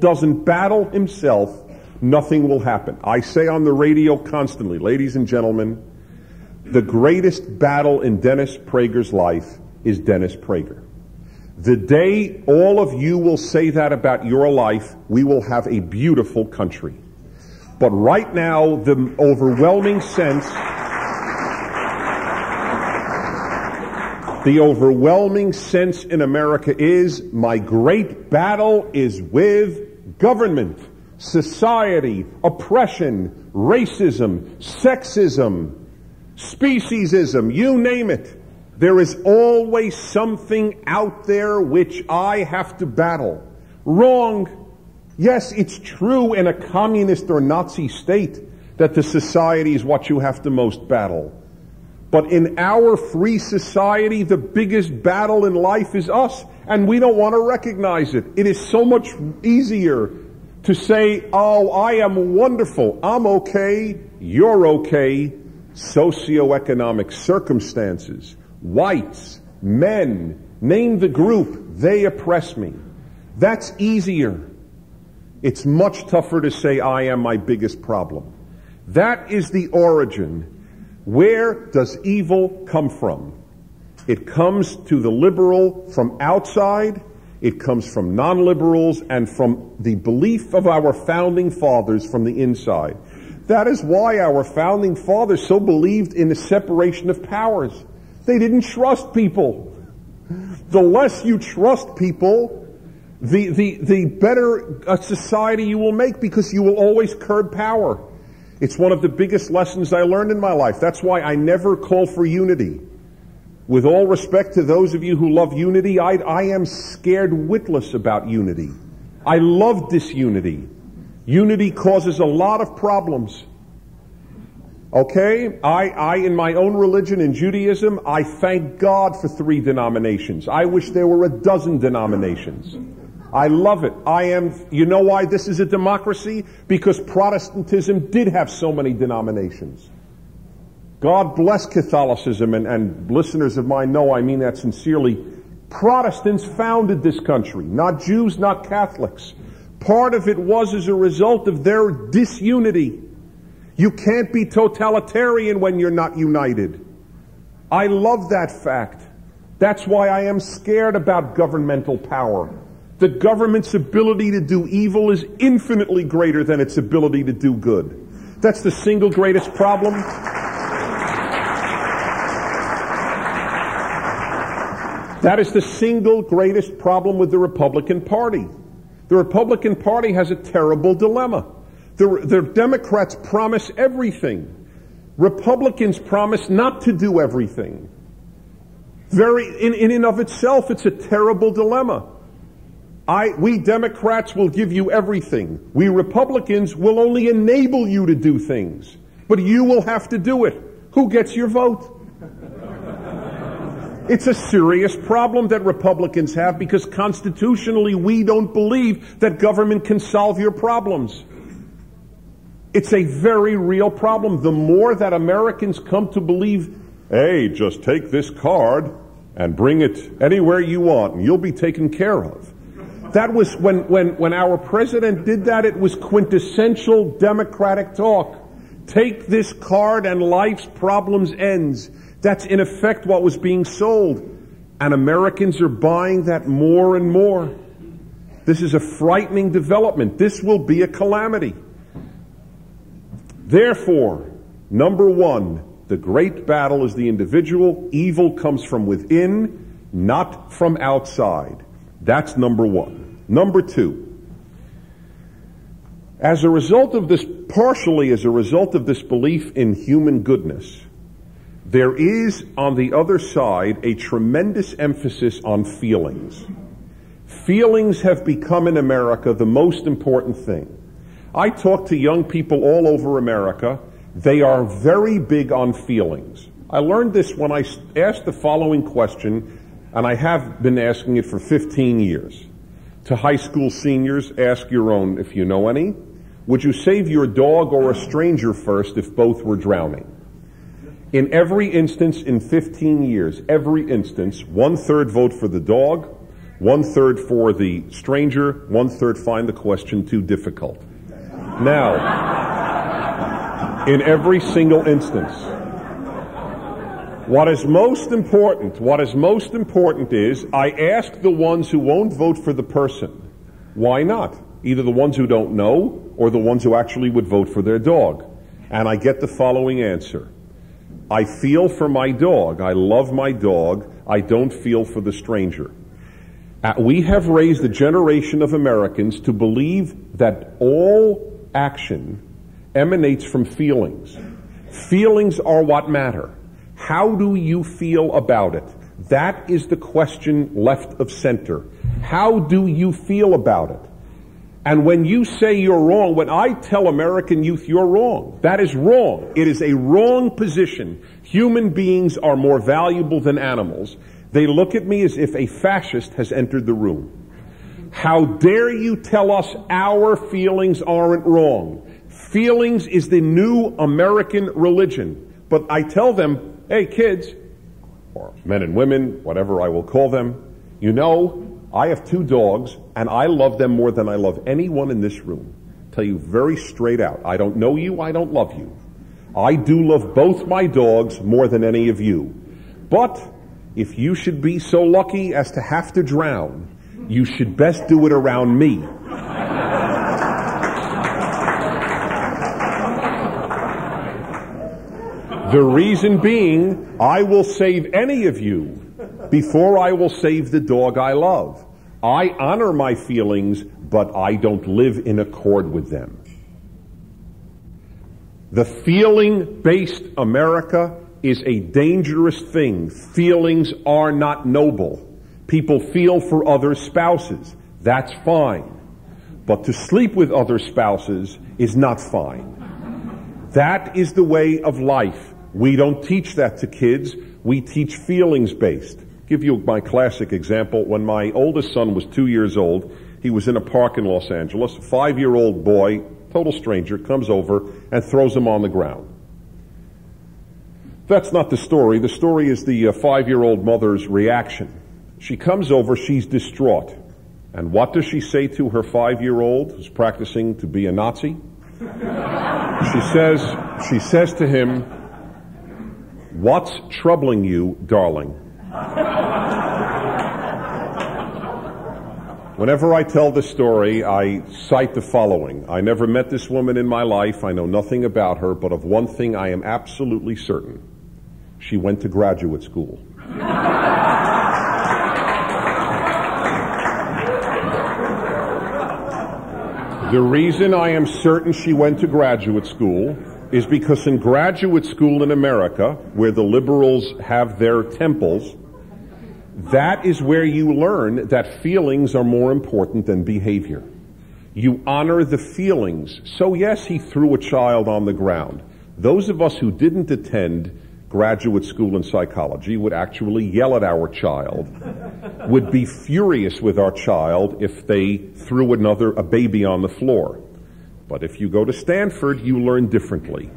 doesn't battle himself, nothing will happen. I say on the radio constantly, ladies and gentlemen, the greatest battle in Dennis Prager's life is Dennis Prager. The day all of you will say that about your life, we will have a beautiful country. But right now, the overwhelming sense in America is, my great battle is with government, society, oppression, racism, sexism, speciesism, you name it. There is always something out there which I have to battle. Wrong. Yes, it's true in a communist or Nazi state that the society is what you have to most battle. But in our free society, the biggest battle in life is us, and we don't want to recognize it. It is so much easier to say, oh, I am wonderful, I'm okay, you're okay. Socioeconomic circumstances, whites, men, name the group, they oppress me. That's easier. It's much tougher to say I am my biggest problem. That is the origin. Where does evil come from? It comes to the liberal from outside, it comes from non-liberals, and from the belief of our founding fathers from the inside. That is why our founding fathers so believed in the separation of powers. They didn't trust people. The less you trust people, the better a society you will make, because you will always curb power. It's one of the biggest lessons I learned in my life. That's why I never call for unity. With all respect to those of you who love unity, I am scared witless about unity. I love disunity. Unity causes a lot of problems. Okay? I in my own religion, in Judaism, I thank God for 3 denominations. I wish there were 12 denominations. I love it. You know why this is a democracy? Because Protestantism did have so many denominations. God bless Catholicism, and listeners of mine know I mean that sincerely. Protestants founded this country, not Jews, not Catholics. Part of it was as a result of their disunity. You can't be totalitarian when you're not united. I love that fact. That's why I am scared about governmental power. The government's ability to do evil is infinitely greater than its ability to do good. That's the single greatest problem. That is the single greatest problem with the Republican Party. The Republican Party has a terrible dilemma. The Democrats promise everything. Republicans promise not to do everything. In and of itself, it's a terrible dilemma. We Democrats will give you everything. We Republicans will only enable you to do things. But you will have to do it. Who gets your vote? It's a serious problem that Republicans have, because constitutionally we don't believe that government can solve your problems. It's a very real problem. The more that Americans come to believe, hey, just take this card and bring it anywhere you want and you'll be taken care of. That was when our president did that, it was quintessential Democratic talk. Take this card and life's problems ends. That's in effect what was being sold. And Americans are buying that more and more. This is a frightening development. This will be a calamity. Therefore, number 1, the great battle is the individual. Evil comes from within, not from outside. That's number 1. Number 2, as a result of this, partially as a result of this belief in human goodness, there is, on the other side, a tremendous emphasis on feelings. Feelings have become in America the most important thing. I talk to young people all over America. They are very big on feelings. I learned this when I asked the following question, and I have been asking it for 15 years. To high school seniors, ask your own if you know any. Would you save your dog or a stranger first if both were drowning? In every instance in 15 years, every instance, 1/3 vote for the dog, 1/3 for the stranger, 1/3 find the question too difficult. Now, in every single instance, what is most important is I ask the ones who won't vote for the person, why not? Either the ones who don't know or the ones who actually would vote for their dog. And I get the following answer. I feel for my dog. I love my dog. I don't feel for the stranger. We have raised a generation of Americans to believe that all action emanates from feelings. Feelings are what matter. How do you feel about it? That is the question left of center. How do you feel about it? And when you say you're wrong, when I tell American youth you're wrong, that is wrong. It is a wrong position. Human beings are more valuable than animals. They look at me as if a fascist has entered the room. How dare you tell us our feelings aren't wrong? Feelings is the new American religion. But I tell them, hey kids, or men and women, whatever I will call them, you know, I have 2 dogs, and I love them more than I love anyone in this room. Tell you very straight out, I don't know you, I don't love you. I do love both my dogs more than any of you. But if you should be so lucky as to have to drown, you should best do it around me. The reason being, I will save any of you before I will save the dog I love. I honor my feelings, but I don't live in accord with them. The feeling-based America is a dangerous thing. Feelings are not noble. People feel for other spouses. That's fine. But to sleep with other spouses is not fine. That is the way of life. We don't teach that to kids. We teach feelings-based. Give you my classic example. When my oldest son was 2 years old, he was in a park in Los Angeles. A 5-year-old boy, total stranger, comes over and throws him on the ground. That's not the story. The story is the 5-year-old mother's reaction. She comes over, she's distraught. And what does she say to her 5-year-old who's practicing to be a Nazi? She says to him, "What's troubling you, darling?" Whenever I tell this story, I cite the following. I never met this woman in my life. I know nothing about her, but of one thing I am absolutely certain. She went to graduate school. The reason I am certain she went to graduate school is because in graduate school in America, where the liberals have their temples, that is where you learn that feelings are more important than behavior. You honor the feelings. So yes, he threw a child on the ground. Those of us who didn't attend graduate school in psychology would actually yell at our child, would be furious with our child if they threw a baby on the floor. But if you go to Stanford, you learn differently.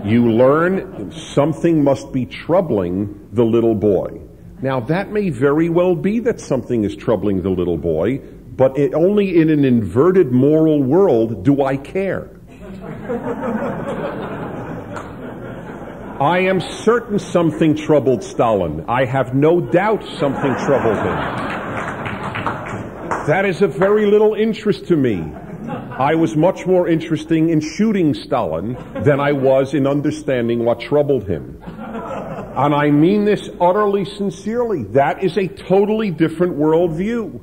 You learn something must be troubling the little boy. Now, that may very well be that something is troubling the little boy, but only in an inverted moral world do I care. I am certain something troubled Stalin. I have no doubt something troubled him. That is of very little interest to me. I was much more interested in shooting Stalin than I was in understanding what troubled him. And I mean this utterly sincerely. That is a totally different worldview.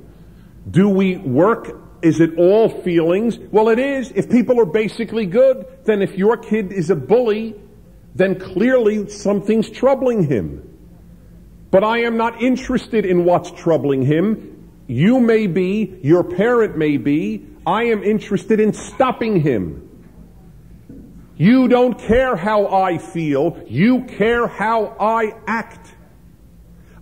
Do we work? Is it all feelings? Well, it is. If people are basically good, then if your kid is a bully, then clearly something's troubling him. But I am not interested in what's troubling him. You may be, your parent may be. I am interested in stopping him. You don't care how I feel. You care how I act.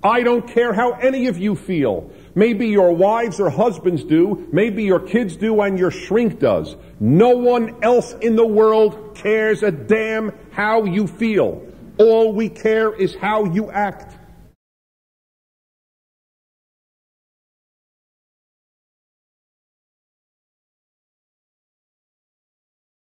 I don't care how any of you feel. Maybe your wives or husbands do. Maybe your kids do and your shrink does. No one else in the world cares a damn how you feel. All we care is how you act.